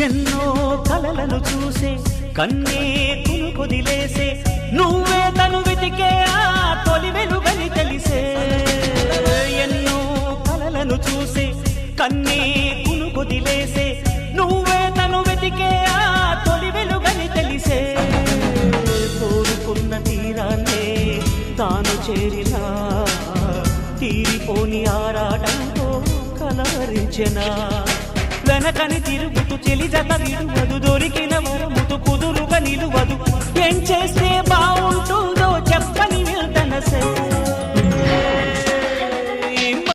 ఎన్నో కలలను చూసే కన్నే కునుకొదిలేసే నువ్వే తను వెతికే ఆ తొలి వెలుగని తెలిసే ఎన్నో కలలను చూసే కన్నే కునుకొదిలేసే నువ్వే తను వెతికే ఆ తొలి వెలుగని తెలిసే కోరుకున్న తీరాన్నే తాను చేరినా తీరిపోని ఆరాటంతో కలవరించెనా వెనకని తిరుగుతూ చెలి జత విడువదు దొరికిన వరముతు కుదురుగా నిలువదు ఏం చేస్తే బాగుంటుందో చెప్పని వెళ్తనసే